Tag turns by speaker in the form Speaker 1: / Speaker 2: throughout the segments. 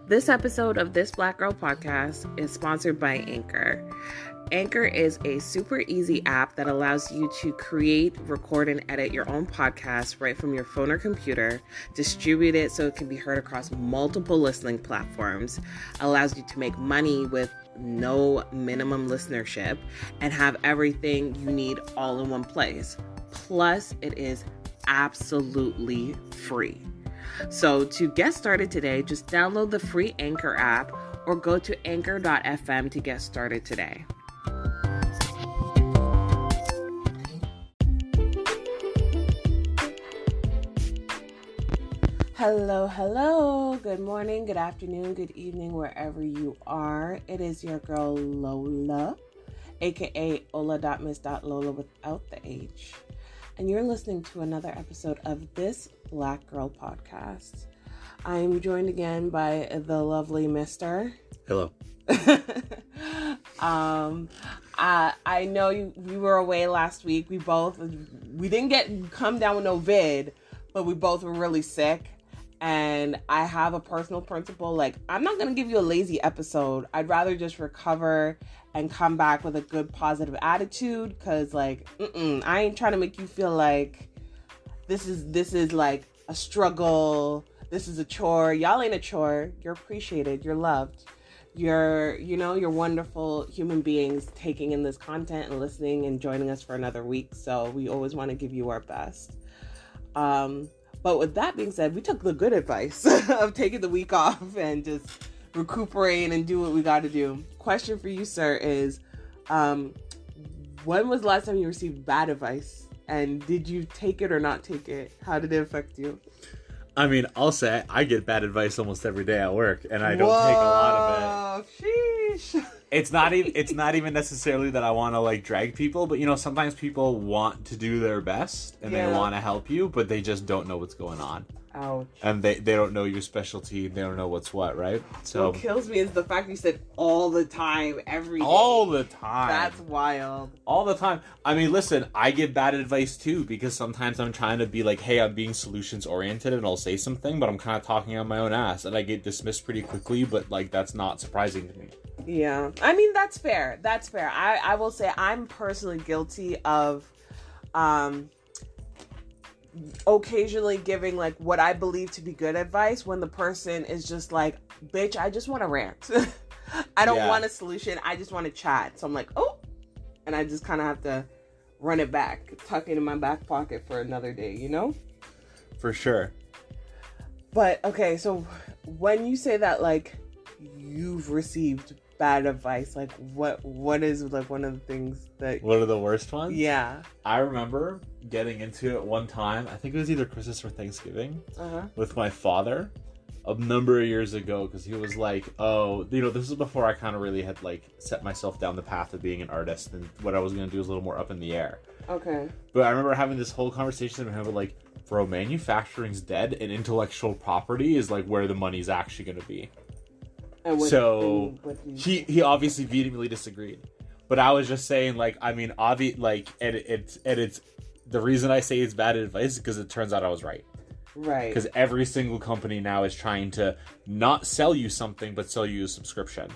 Speaker 1: This episode of This Black Girl Podcast is sponsored by Anchor. Anchor is a super easy app that allows you to create, record, and edit your own podcast right from your phone or computer, distribute it so it can be heard across multiple listening platforms, allows you to make money with no minimum listenership, and have everything you need all in one place. Plus, it is absolutely free. So to get started today, just download the free Anchor app or go to anchor.fm to get started today. Hello. Good morning, good afternoon, good evening, wherever you are. It is your girl Lola, aka Ola.Miss.Lola without the H. And you're listening to another episode of This Black Girl Podcast. I am joined again by the lovely Mr.
Speaker 2: Hello.
Speaker 1: I know we were away last week. We didn't come down with no vid, but we both were really sick. And I have a personal principle, like, I'm not going to give you a lazy episode. I'd rather just recover and come back with a good positive attitude. Cause like, I ain't trying to make you feel like this is like a struggle. This is a chore. Y'all ain't a chore. You're appreciated. You're loved. You're wonderful human beings taking in this content and listening and joining us for another week. So we always want to give you our best. But with that being said, we took the good advice of taking the week off and just recuperating and do what we got to do. Question for you, sir, is when was the last time you received bad advice? And did you take it or not take it? How did it affect you?
Speaker 2: I mean, I'll say I get bad advice almost every day at work, and I don't take a lot of
Speaker 1: it. Sheesh.
Speaker 2: It's not even necessarily that I want to like drag people, but sometimes people want to do their best and they want to help you, but they just don't know what's going on.
Speaker 1: Ouch.
Speaker 2: And they don't know your specialty. They don't know what's what, right? So
Speaker 1: what kills me is the fact you said all the time, every day.
Speaker 2: All the time.
Speaker 1: That's wild.
Speaker 2: All the time. I mean, listen, I give bad advice too, because sometimes I'm trying to be like, hey, I'm being solutions oriented and I'll say something, but I'm kind of talking on my own ass and I get dismissed pretty quickly, but like, that's not surprising to me.
Speaker 1: Yeah. I mean, that's fair. I will say I'm personally guilty of, occasionally giving like what I believe to be good advice when the person is just like, bitch, I just want to rant. I don't want a solution. I just want to chat. So I'm like, oh, and I just kind of have to run it back, tuck it in my back pocket for another day,
Speaker 2: For sure.
Speaker 1: But okay, so when you say that, like, you've received bad advice, like what is like one of the things that...
Speaker 2: What are the worst ones?
Speaker 1: Yeah.
Speaker 2: I remember getting into it one time, I think it was either Christmas or Thanksgiving, with my father a number of years ago, because he was like, oh, this is before I kind of really had like set myself down the path of being an artist, and what I was going to do was a little more up in the air. Okay. But I remember having this whole conversation with him, like, bro, manufacturing's dead and intellectual property is like where the money's actually going to be. He obviously vehemently disagreed, but I was just saying, like, I mean, it's the reason I say it's bad advice is because it turns out I was right. Right. Because every single company now is trying to not sell you something, but sell you a subscription.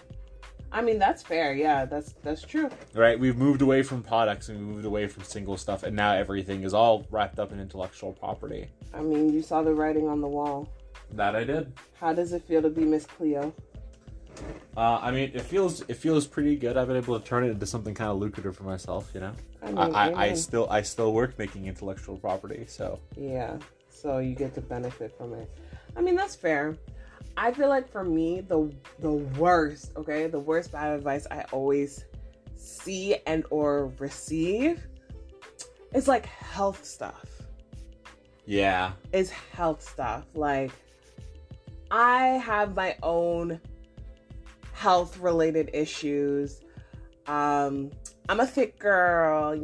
Speaker 1: I mean, that's fair. Yeah, that's true.
Speaker 2: Right. We've moved away from products and we moved away from single stuff, and now everything is all wrapped up in intellectual property.
Speaker 1: I mean, you saw the writing on the wall.
Speaker 2: That I did.
Speaker 1: How does it feel to be Miss Cleo?
Speaker 2: I mean, it feels pretty good. I've been able to turn it into something kind of lucrative for myself, I still work making intellectual property, so.
Speaker 1: Yeah, so you get to benefit from it. I mean, that's fair. I feel like for me, the worst bad advice I always see and or receive is like health stuff.
Speaker 2: Yeah.
Speaker 1: It's health stuff. Like, I have my own health related issues. I'm a thick girl,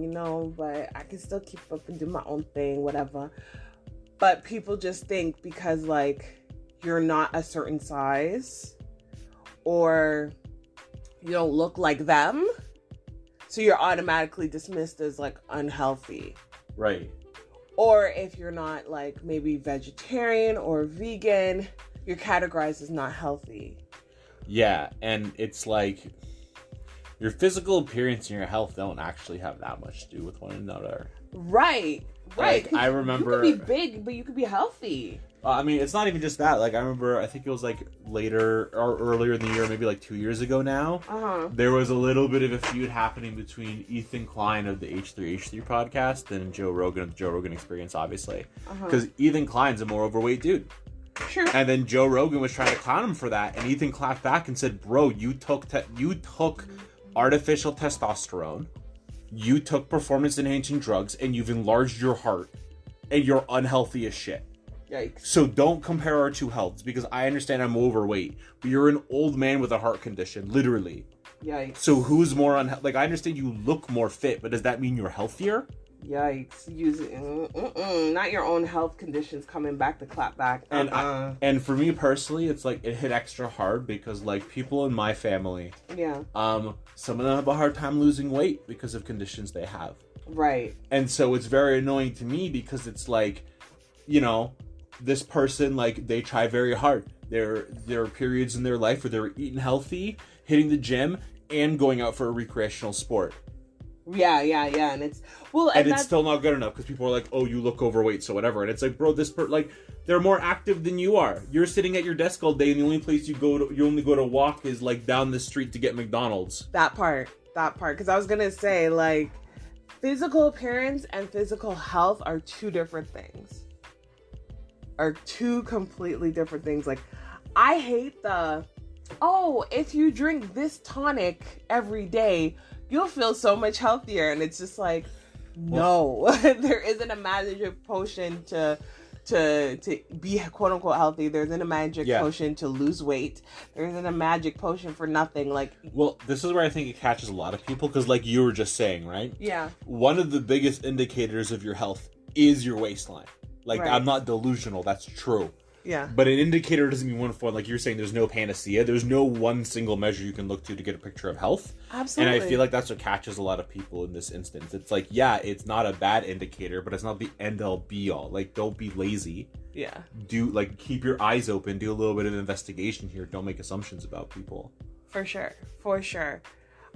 Speaker 1: but I can still keep up and do my own thing, whatever. But people just think because like you're not a certain size or you don't look like them, so you're automatically dismissed as like unhealthy.
Speaker 2: Right.
Speaker 1: Or if you're not like maybe vegetarian or vegan, you're categorized as not healthy.
Speaker 2: Yeah, and it's like your physical appearance and your health don't actually have that much to do with one another.
Speaker 1: Right.
Speaker 2: Like, I remember...
Speaker 1: You could be big, but you could be healthy.
Speaker 2: I mean, it's not even just that. Like, I remember, I think it was, like, later or earlier in the year, maybe, like, 2 years ago now. There was a little bit of a feud happening between Ethan Klein of the H3H3 podcast and Joe Rogan of the Joe Rogan Experience, obviously. Because Ethan Klein's a more overweight dude.
Speaker 1: Sure.
Speaker 2: And then Joe Rogan was trying to clown him for that, and Ethan clapped back and said, bro, you took artificial testosterone, you took performance-enhancing drugs, and you've enlarged your heart, and you're unhealthy as shit.
Speaker 1: Yikes.
Speaker 2: So don't compare our two healths, because I understand I'm overweight, but you're an old man with a heart condition, literally.
Speaker 1: Yikes.
Speaker 2: So who's more unhealthy? Like, I understand you look more fit, but does that mean you're healthier?
Speaker 1: Yikes. Not your own health conditions coming back to clap back.
Speaker 2: And for me personally, it's like, it hit extra hard because, like, people in my family, some of them have a hard time losing weight because of conditions they have.
Speaker 1: Right.
Speaker 2: And so it's very annoying to me because it's like, you know, this person, like, they try very hard. There are periods in their life where they're eating healthy, hitting the gym, and going out for a recreational sport.
Speaker 1: Yeah, and it's
Speaker 2: it's still not good enough because people are like, "Oh, you look overweight, so whatever." And it's like, bro, like, they're more active than you are. You're sitting at your desk all day, and the only place you only go to walk is like down the street to get McDonald's.
Speaker 1: That part, because I was gonna say, like, physical appearance and physical health are two different things. Are two completely different things. Like, I hate if you drink this tonic every day, you'll feel so much healthier. And it's just like, no, there isn't a magic potion to be quote unquote healthy. There isn't a magic potion to lose weight. There isn't a magic potion for nothing. Like,
Speaker 2: well, this is where I think it catches a lot of people because, like you were just saying, right?
Speaker 1: Yeah. One
Speaker 2: of the biggest indicators of your health is your waistline. Like, right. I'm not delusional. That's true.
Speaker 1: Yeah.
Speaker 2: But an indicator doesn't mean one for one. Like you're saying, there's no panacea. There's no one single measure you can look to get a picture of health.
Speaker 1: Absolutely.
Speaker 2: And I feel like that's what catches a lot of people in this instance. It's like, yeah, it's not a bad indicator, but it's not the end all be all. Like, don't be lazy.
Speaker 1: Yeah.
Speaker 2: Keep your eyes open. Do a little bit of investigation here. Don't make assumptions about people.
Speaker 1: For sure.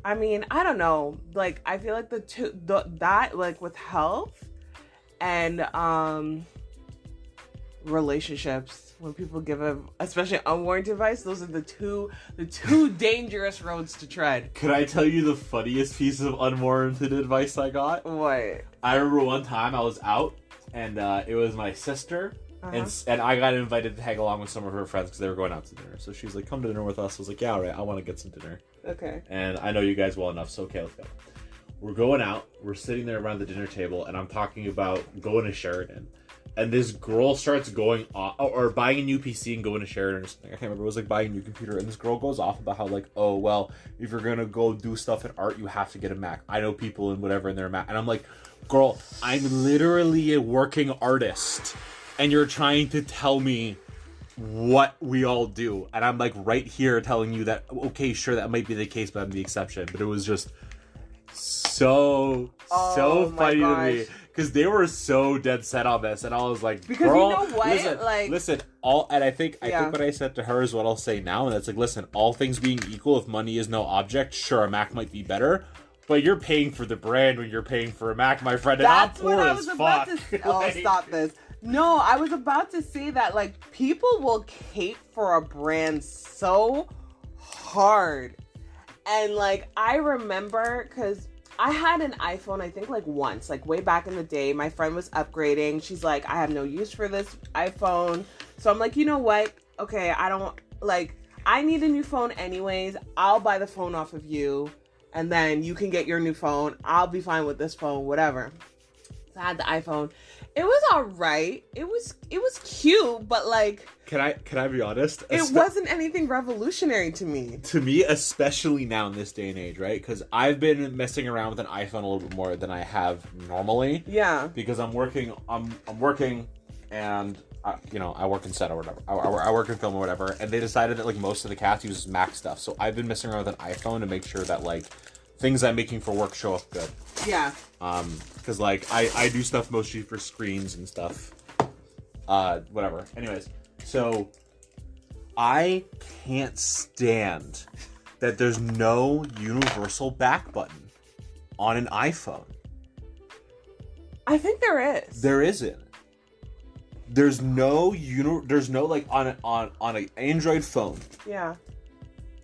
Speaker 1: I mean, I don't know. Like, I feel like that like with health and relationships, when people give especially unwarranted advice, those are the two dangerous roads to tread.
Speaker 2: Could I tell you the funniest piece of unwarranted advice I got?
Speaker 1: What?
Speaker 2: I remember one time I was out and it was my sister and I got invited to hang along with some of her friends because they were going out to dinner. So she was like, "Come to dinner with us." I was like, "Yeah, all right, I want to get some dinner."
Speaker 1: Okay.
Speaker 2: And I know you guys well enough, so okay, let's go. We're going out. We're sitting there around the dinner table, and I'm talking about going to Sheridan. And this girl starts going off, or buying a new PC and going to Sheridan or something. I can't remember. It was like buying a new computer. And this girl goes off about how, like, oh, well, if you're going to go do stuff in art, you have to get a Mac. I know people and whatever in their Mac. And I'm like, girl, I'm literally a working artist. And you're trying to tell me what we all do. And I'm like right here telling you that, okay, sure, that might be the case, but I'm the exception. But it was just so funny to me. Because they were so dead set on this, and I was like,
Speaker 1: because
Speaker 2: girl,
Speaker 1: you know what?
Speaker 2: listen, I think what I said to her is what I'll say now, and it's like, listen, all things being equal, if money is no object, sure, a Mac might be better, but you're paying for the brand when you're paying for a Mac, my friend, and I'm poor as fuck.
Speaker 1: Stop this. No, I was about to say that, like, people will cape for a brand so hard. And, like, I remember, because I had an iPhone, I think, like, once, like, way back in the day. My friend was upgrading. She's like, I have no use for this iPhone. So I'm like, you know what? Okay, I need a new phone anyways. I'll buy the phone off of you, and then you can get your new phone. I'll be fine with this phone, whatever. So I had the iPhone. It was all right. It was cute, but, like,
Speaker 2: Can I be honest?
Speaker 1: It wasn't anything revolutionary to me.
Speaker 2: To me, especially now in this day and age, right? Because I've been messing around with an iPhone a little bit more than I have normally.
Speaker 1: Yeah.
Speaker 2: Because I'm working, and I work in set or whatever. I work in film or whatever, and they decided that, like, most of the cast uses Mac stuff. So I've been messing around with an iPhone to make sure that, like, things I'm making for work show up good.
Speaker 1: Yeah.
Speaker 2: Because, like, I do stuff mostly for screens and stuff. Whatever. Anyways, so I can't stand that there's no universal back button on an iPhone.
Speaker 1: I think there is.
Speaker 2: There isn't. There's no like on an Android phone.
Speaker 1: Yeah.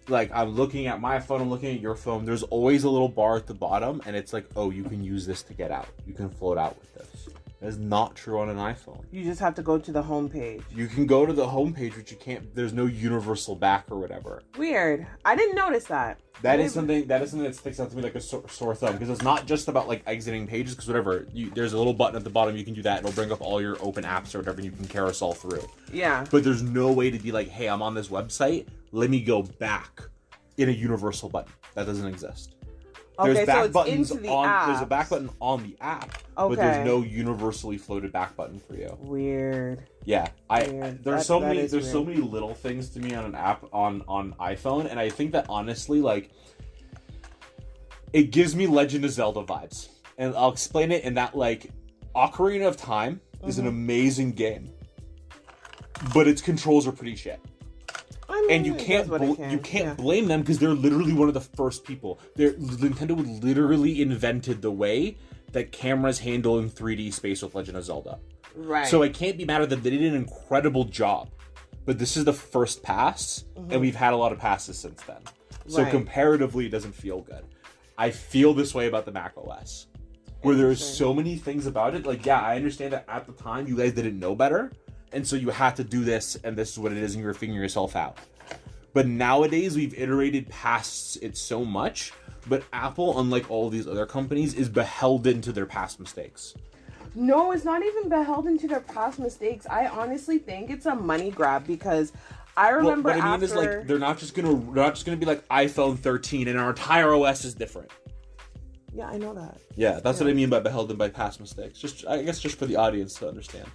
Speaker 2: Like, I'm looking at my phone, I'm looking at your phone. There's always a little bar at the bottom, and it's like, oh, you can use this to get out. You can float out with this. That is not true on an iPhone.
Speaker 1: You just have to go to the home page.
Speaker 2: You can go to the home page, but you can't. There's no universal back or whatever.
Speaker 1: Weird. I didn't notice that.
Speaker 2: That is something that sticks out to me like a sore thumb, because it's not just about like exiting pages, because whatever, there's a little button at the bottom, you can do that, and it'll bring up all your open apps or whatever, and you can carousel through.
Speaker 1: Yeah.
Speaker 2: But there's no way to be like, hey, I'm on this website, let me go back in a universal button. That doesn't exist.
Speaker 1: Okay,
Speaker 2: there's back
Speaker 1: so it's
Speaker 2: buttons
Speaker 1: into the
Speaker 2: on.
Speaker 1: apps.
Speaker 2: There's a back button on the app,
Speaker 1: okay.
Speaker 2: but there's no universally floated back button for you.
Speaker 1: Weird.
Speaker 2: Yeah,
Speaker 1: Weird.
Speaker 2: There's so many little things to me on an app on iPhone, and I think that honestly, like, it gives me Legend of Zelda vibes, and I'll explain it in that, like, Ocarina of Time is an amazing game, but its controls are pretty shit.
Speaker 1: I mean,
Speaker 2: and you can't blame them, because they're literally one of the first people. Nintendo literally invented the way that cameras handle in 3D space with Legend of Zelda.
Speaker 1: Right.
Speaker 2: So I can't be mad at them. They did an incredible job. But this is the first pass, and we've had a lot of passes since then. So comparatively, it doesn't feel good. I feel this way about the Mac OS, where there's so many things about it. Like, yeah, I understand that at the time you guys didn't know better, and so you had to do this, and this is what it is, and you were figuring yourself out. But nowadays, we've iterated past it so much, but Apple, unlike all these other companies, is beholden to their past mistakes.
Speaker 1: No, it's not even beholden to their past mistakes. I honestly think it's a money grab, because I remember
Speaker 2: what I mean is, like, they're not just gonna be like iPhone 13 and our entire OS is different.
Speaker 1: Yeah, I know that.
Speaker 2: Yeah, that's what I mean by beholden by past mistakes. I guess just for the audience to understand.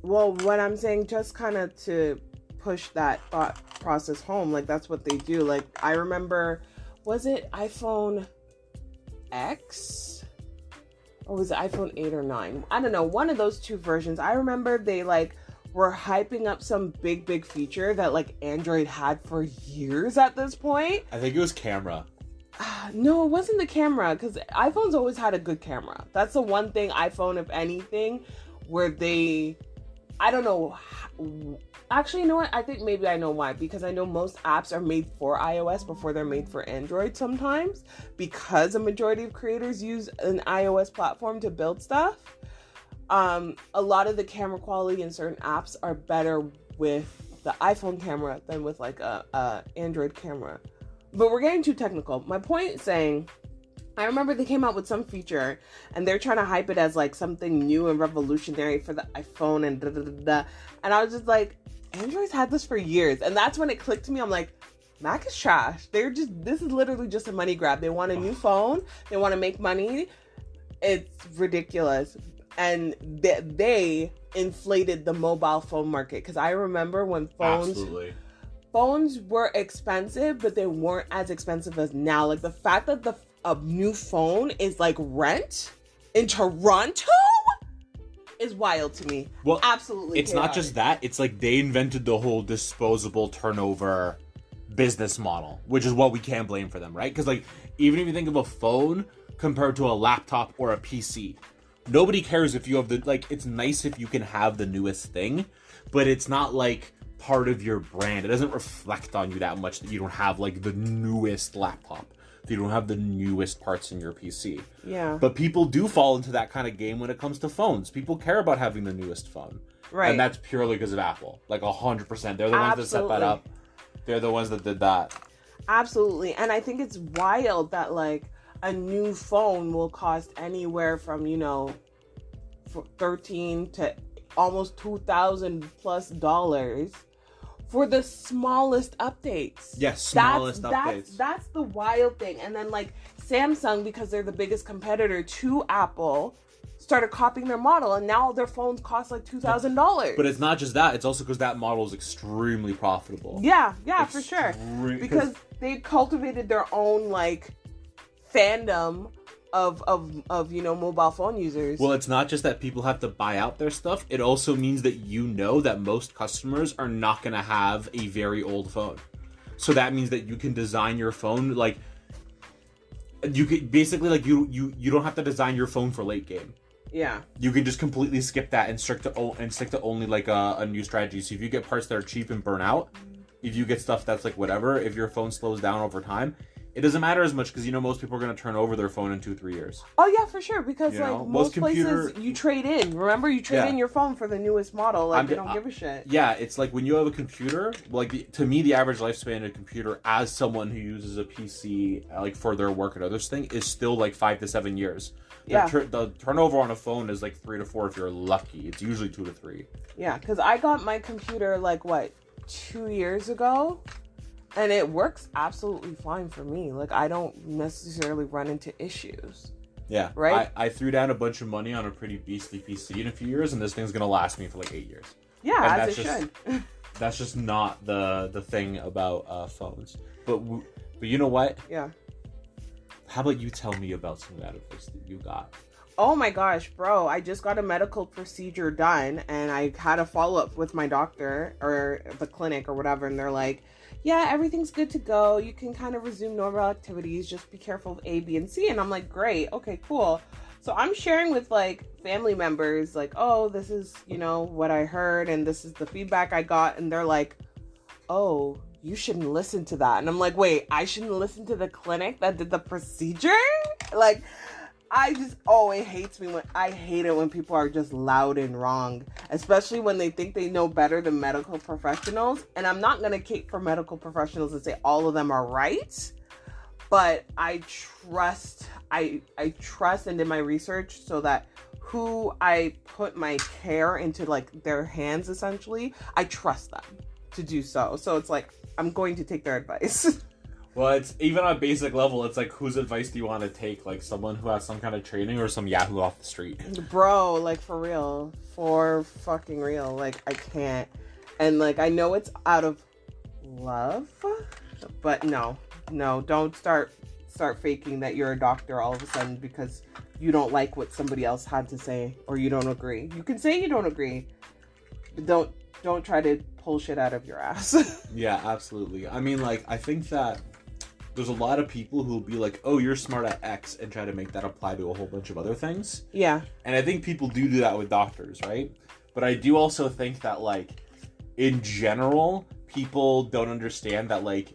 Speaker 1: What I'm saying, just kind of to push that thought process home, like, that's what they do. Like, I remember, was it iPhone X? Or was it iPhone 8 or 9? I don't know, one of those two versions. I remember they, like, were hyping up some big feature that, like, Android had for years at this point.
Speaker 2: I think it was camera.
Speaker 1: No, it wasn't the camera, because iPhone's always had a good camera. That's the one thing iPhone, if anything, where I don't know. Actually, you know what? I think maybe I know why. Because I know most apps are made for iOS before they're made for Android sometimes. Because a majority of creators use an iOS platform to build stuff. A lot of the camera quality in certain apps are better with the iPhone camera than with, like, a Android camera. But we're getting too technical. My point is saying, I remember they came out with some feature and they're trying to hype it as, like, something new and revolutionary for the iPhone and da-da-da-da. And I was just like, Android's had this for years. And that's when it clicked to me. I'm like, Mac is trash. This is literally just a money grab. They want a new phone. They want to make money. It's ridiculous. And they inflated the mobile phone market. Because I remember when phones were expensive, but they weren't as expensive as now. Like, the fact that a new phone is, like, rent in Toronto is wild to me. Well, absolutely.
Speaker 2: It's chaotic. Not just that. It's like they invented the whole disposable turnover business model, which is what we can't blame for them, right? Because, like, even if you think of a phone compared to a laptop or a PC, nobody cares if you have it's nice if you can have the newest thing, but it's not, like, part of your brand. It doesn't reflect on you that much that you don't have, like, the newest laptop. You don't have the newest parts in your PC.
Speaker 1: Yeah.
Speaker 2: But people do fall into that kind of game when it comes to phones. People care about having the newest phone.
Speaker 1: Right.
Speaker 2: And that's purely because of Apple. Like, 100%. They're the ones that set that up. They're the ones that did that.
Speaker 1: Absolutely. And I think it's wild that, like, a new phone will cost anywhere from, $13 to almost $2,000+ for the smallest updates.
Speaker 2: Yes, smallest updates.
Speaker 1: That's the wild thing. And then, like, Samsung, because they're the biggest competitor to Apple, started copying their model, and now their phones cost like $2,000.
Speaker 2: But it's not just that. It's also because that model is extremely profitable.
Speaker 1: Yeah, for sure. Because they cultivated their own, like, fandom of mobile phone users.
Speaker 2: Well, it's not just that people have to buy out their stuff. It also means that that most customers are not going to have a very old phone. So that means that you can design your phone like you could basically like you don't have to design your phone for late game.
Speaker 1: Yeah.
Speaker 2: You can just completely skip that and stick to only like a new strategy. So if you get parts that are cheap and burn out, if you get stuff that's like whatever, if your phone slows down over time, it doesn't matter as much because most people are going to turn over their phone in 2-3 years.
Speaker 1: Oh yeah, for sure. Because most places you trade in. Remember, you trade in your phone for the newest model. Like they don't give a shit.
Speaker 2: Yeah, it's like when you have a computer. Like to me, the average lifespan of a computer, as someone who uses a PC like for their work and other things, is still like 5 to 7 years. The turnover on a phone is like 3 to 4 if you're lucky. It's usually 2 to 3.
Speaker 1: Yeah, because I got my computer like 2 years ago. And it works absolutely fine for me. Like, I don't necessarily run into issues.
Speaker 2: Yeah.
Speaker 1: Right?
Speaker 2: I threw down a bunch of money on a pretty beastly PC in a few years, and this thing's going to last me for like 8 years.
Speaker 1: Yeah, and as it should.
Speaker 2: That's just not the thing about phones. But you know what?
Speaker 1: Yeah.
Speaker 2: How about you tell me about some of that advice that you got?
Speaker 1: Oh my gosh, bro. I just got a medical procedure done, and I had a follow-up with my doctor or the clinic or whatever, and they're like, yeah, everything's good to go. You can kind of resume normal activities. Just be careful of A, B, and C. And I'm like, great. Okay, cool. So I'm sharing with like family members like, oh, this is, what I heard and this is the feedback I got. And they're like, oh, you shouldn't listen to that. And I'm like, wait, I shouldn't listen to the clinic that did the procedure? Like, it hate it when people are just loud and wrong, especially when they think they know better than medical professionals. And I'm not going to cape for medical professionals and say all of them are right, but I trust and did my research so that who I put my care into, like their hands, essentially, I trust them to do so. So it's like, I'm going to take their advice.
Speaker 2: Well, it's even on a basic level, it's like, whose advice do you want to take? Like, someone who has some kind of training or some yahoo off the street?
Speaker 1: Bro, like, for real. For fucking real. Like, I can't. And, like, I know it's out of love, but no, don't start faking that you're a doctor all of a sudden because you don't like what somebody else had to say or you don't agree. You can say you don't agree, but don't try to pull shit out of your ass.
Speaker 2: Yeah, absolutely. I mean, like, I think that there's a lot of people who'll be like, oh, you're smart at X, and try to make that apply to a whole bunch of other things.
Speaker 1: Yeah.
Speaker 2: And I think people do that with doctors, right? But I do also think that, like, in general, people don't understand that, like,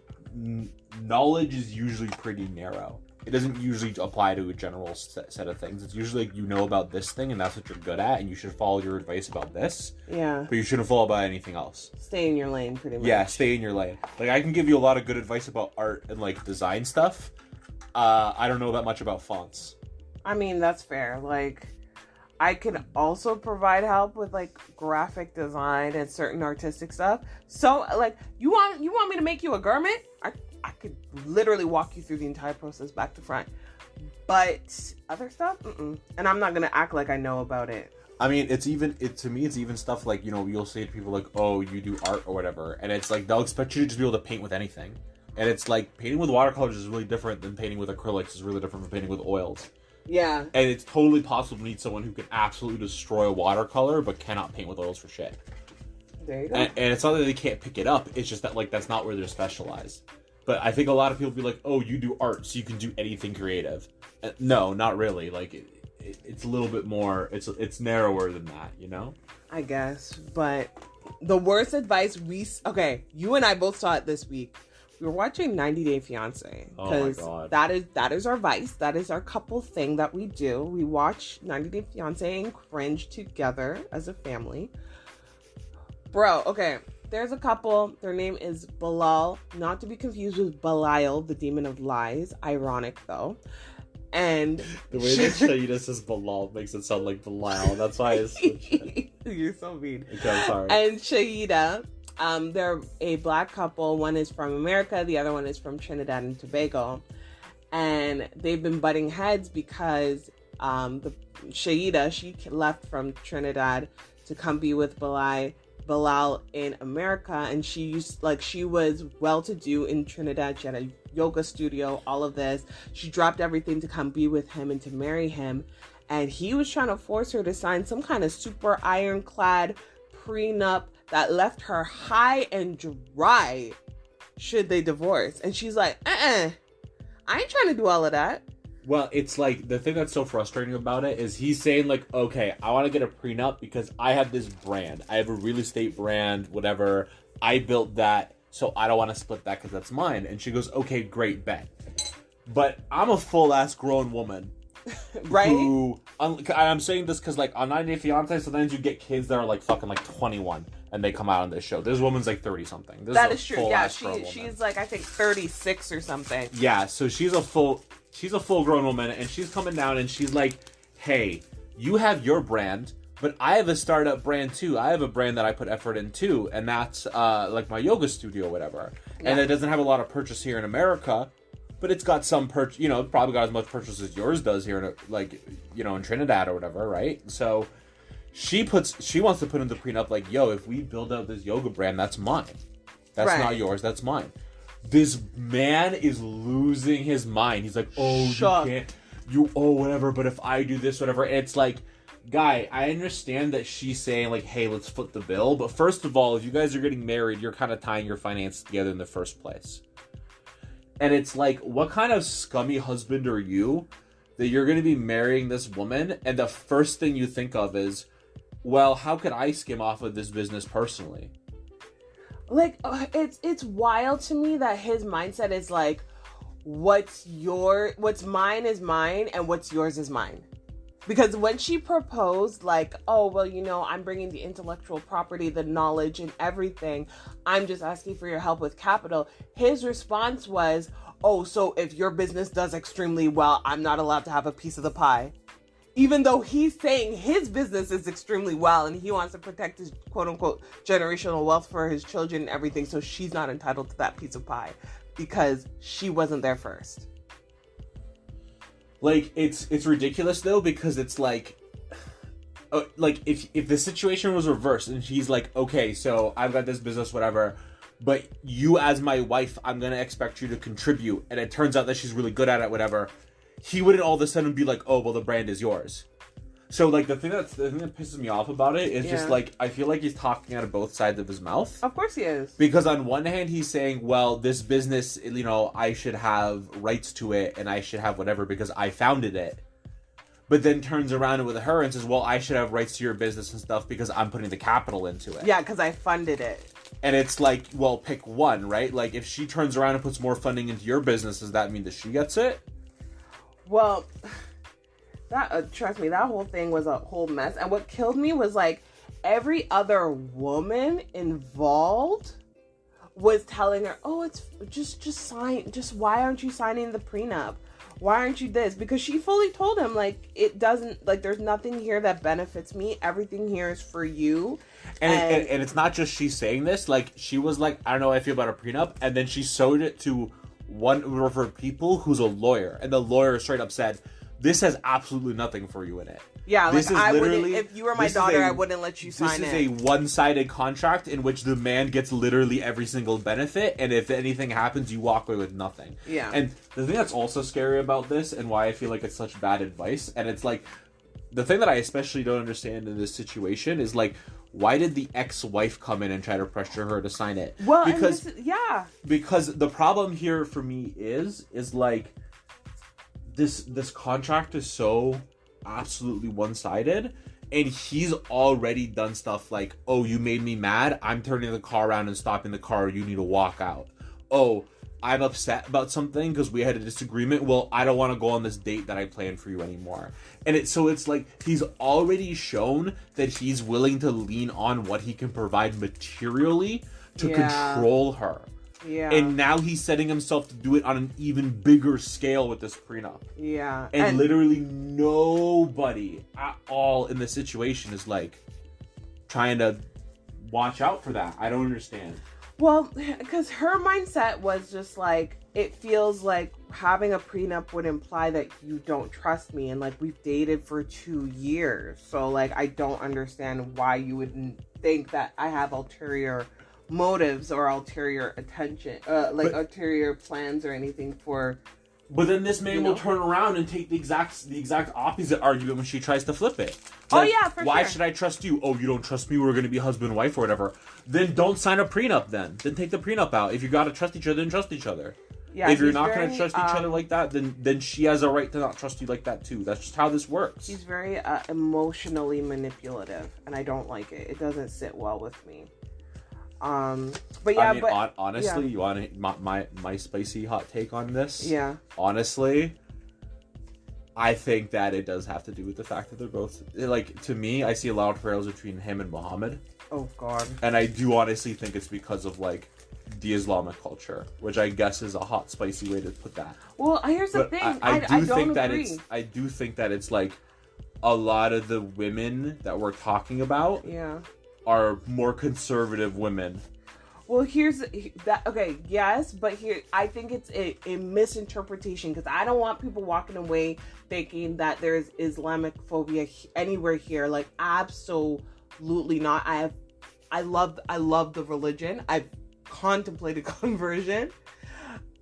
Speaker 2: knowledge is usually pretty narrow. It doesn't usually apply to a general set of things. It's usually like, about this thing and that's what you're good at and you should follow your advice about this.
Speaker 1: Yeah.
Speaker 2: But you shouldn't follow about anything else.
Speaker 1: Stay in your lane, pretty much.
Speaker 2: Yeah, stay in your lane. Like, I can give you a lot of good advice about art and, like, design stuff. I don't know that much about fonts.
Speaker 1: I mean, that's fair. Like, I can also provide help with, like, graphic design and certain artistic stuff. So, like, you want me to make you a garment? I could literally walk you through the entire process back to front. But other stuff, and I'm not gonna act like I know about it.
Speaker 2: I mean, to me, it's even stuff like, you'll say to people like, oh, you do art or whatever, and it's like they'll expect you to just be able to paint with anything, and it's like painting with watercolors is really different than painting with acrylics is really different from painting with oils.
Speaker 1: Yeah.
Speaker 2: And it's totally possible to meet someone who can absolutely destroy a watercolor but cannot paint with oils for shit.
Speaker 1: There you go.
Speaker 2: And it's not that they can't pick it up; it's just that, like, that's not where they're specialized. But I think a lot of people be like, oh, you do art, so you can do anything creative. No, not really. Like, it's a little bit more, it's narrower than that,
Speaker 1: I guess. But the worst advice you and I both saw it this week. We were watching 90 Day Fiance.
Speaker 2: Oh my God.
Speaker 1: That is our vice. That is our couple thing that we do. We watch 90 Day Fiance and cringe together as a family. Bro, okay. There's a couple. Their name is Bilal, not to be confused with Belial, the demon of lies. Ironic, though. And
Speaker 2: the way that Shaida says Bilal makes it sound like Belial. That's why I switched it.
Speaker 1: You're so mean.
Speaker 2: Okay, I'm sorry.
Speaker 1: And Shaida, they're a black couple. One is from America. The other one is from Trinidad and Tobago. And they've been butting heads because Shaida, she left from Trinidad to come be with Bilal in America, and she was well-to-do in Trinidad. She had a yoga studio, all of this. She dropped everything to come be with him and to marry him. And he was trying to force her to sign some kind of super ironclad prenup that left her high and dry should they divorce. And she's like, I ain't trying to do all of that.
Speaker 2: Well, it's like, the thing that's so frustrating about it is he's saying, like, okay, I want to get a prenup because I have this brand. I have a real estate brand, whatever. I built that, so I don't want to split that because that's mine. And she goes, okay, great, bet. But I'm a full-ass grown woman.
Speaker 1: Right?
Speaker 2: Who, I'm saying this because, like, on 90 Day Fiance, sometimes you get kids that are, like, fucking, like, 21, and they come out on this show. This woman's, like, 30-something.
Speaker 1: That is true. Yeah, she's, like, I think 36 or something.
Speaker 2: Yeah, so she's a full-grown woman, and she's coming down, and she's like, hey, you have your brand, but I have a startup brand, too. I have a brand that I put effort in, too, and that's, like, my yoga studio, whatever. Yeah. And it doesn't have a lot of purchase here in America, but it's got some purchase, you know, probably got as much purchase as yours does here in, like, you know, in Trinidad or whatever, right? So she wants to put in the prenup, like, yo, if we build out this yoga brand, that's mine. That's not yours, that's mine. This man is losing his mind. He's like, oh, you can't, whatever, but if I do this, whatever. And it's like, guy, I understand that she's saying, like, hey, let's foot the bill. But first of all, if you guys are getting married, you're kind of tying your finances together in the first place. And it's like, what kind of scummy husband are you that you're going to be marrying this woman and the first thing you think of is, well, how could I skim off of this business personally?
Speaker 1: Like, it's wild to me that his mindset is like, what's mine is mine and what's yours is mine. Because when she proposed, like, oh, well, you know, I'm bringing the intellectual property, the knowledge and everything. I'm just asking for your help with capital. His response was, oh, so if your business does extremely well, I'm not allowed to have a piece of the pie. Even though he's saying his business is extremely well and he wants to protect his quote unquote generational wealth for his children and everything. So she's not entitled to that piece of pie because she wasn't there first.
Speaker 2: Like, it's ridiculous, though, because it's like if the situation was reversed and she's like, okay, so I've got this business, whatever, but you as my wife, I'm going to expect you to contribute, and it turns out that she's really good at it, whatever, he wouldn't all of a sudden be like, oh, well, the brand is yours. So, like, the thing that pisses me off about it is just, like, I feel like he's talking out of both sides of his mouth.
Speaker 1: Of course he is.
Speaker 2: Because on one hand, he's saying, well, this business, you know, I should have rights to it and I should have whatever because I founded it. But then turns around with her and says, well, I should have rights to your business and stuff because I'm putting the capital into it.
Speaker 1: Yeah, because I funded it.
Speaker 2: And it's like, well, pick one, right? Like, if she turns around and puts more funding into your business, does that mean that she gets it?
Speaker 1: Well... trust me, that whole thing was a whole mess. And what killed me was, like, every other woman involved was telling her, oh, it's just sign. Just why aren't you signing the prenup? Why aren't you this? Because she fully told him, like, it doesn't, like, there's nothing here that benefits me. Everything here is for you.
Speaker 2: And it's not just she saying this. Like, she was like, I don't know how I feel about a prenup. And then she showed it to one of her people who's a lawyer. And the lawyer straight up said, this has absolutely nothing for you in it.
Speaker 1: Yeah, like, I wouldn't, if you were my daughter, I wouldn't let you sign it.
Speaker 2: This is a one-sided contract in which the man gets literally every single benefit, and if anything happens, you walk away with nothing.
Speaker 1: Yeah.
Speaker 2: And the thing that's also scary about this, and why I feel like it's such bad advice, and it's like, the thing that I especially don't understand in this situation is, like, why did the ex-wife come in and try to pressure her to sign it?
Speaker 1: Well,
Speaker 2: because the problem here for me is like, this contract is so absolutely one-sided, and he's already done stuff like, oh, you made me mad, I'm turning the car around and stopping the car, you need to walk out. Oh, I'm upset about something because we had a disagreement, well, I don't want to go on this date that I planned for you anymore. And it's like he's already shown that he's willing to lean on what he can provide materially to control her.
Speaker 1: Yeah.
Speaker 2: And now he's setting himself to do it on an even bigger scale with this prenup.
Speaker 1: Yeah.
Speaker 2: And literally nobody at all in the situation is, like, trying to watch out for that. I don't understand.
Speaker 1: Well, because her mindset was just like, it feels like having a prenup would imply that you don't trust me. And, like, we've dated for 2 years. So, like, I don't understand why you wouldn't think that I have ulterior motives or ulterior attention, ulterior plans or anything for.
Speaker 2: But then this man will turn around and take the exact opposite argument when she tries to flip it.
Speaker 1: Why
Speaker 2: should I trust you? Oh, you don't trust me? We're going to be husband and wife or whatever. Then don't sign a prenup then. Then take the prenup out. If you got to trust each other, then trust each other. Yeah, if you're not going to trust each other like that, then she has a right to not trust you like that too. That's just how this works.
Speaker 1: He's very emotionally manipulative, and I don't like it. It doesn't sit well with me. But yeah,
Speaker 2: honestly, you want my spicy hot take on this?
Speaker 1: Yeah.
Speaker 2: Honestly, I think that it does have to do with the fact that they're both, like, to me, I see a lot of parallels between him and Muhammad.
Speaker 1: Oh God.
Speaker 2: And I do honestly think it's because of, like, the Islamic culture, which I guess is a hot, spicy way to put that.
Speaker 1: Well, here's the thing. I don't agree.
Speaker 2: I do think that it's like a lot of the women that we're talking about are more conservative women.
Speaker 1: Well, here's that. Okay, yes, but here I think it's a misinterpretation because I don't want people walking away thinking that there's Islamic phobia anywhere here. Like, absolutely not. I love the religion. I've contemplated conversion,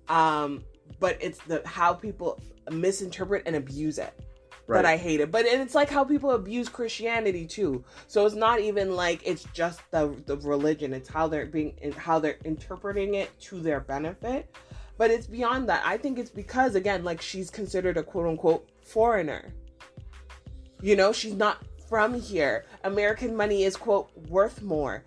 Speaker 1: but it's how people misinterpret and abuse it that I hate it. But and it's like how people abuse Christianity too. So it's not even like it's just the religion. It's how they're interpreting it to their benefit. But it's beyond that. I think it's because, again, like, she's considered a quote unquote foreigner. You know, she's not from here. American money is quote worth more.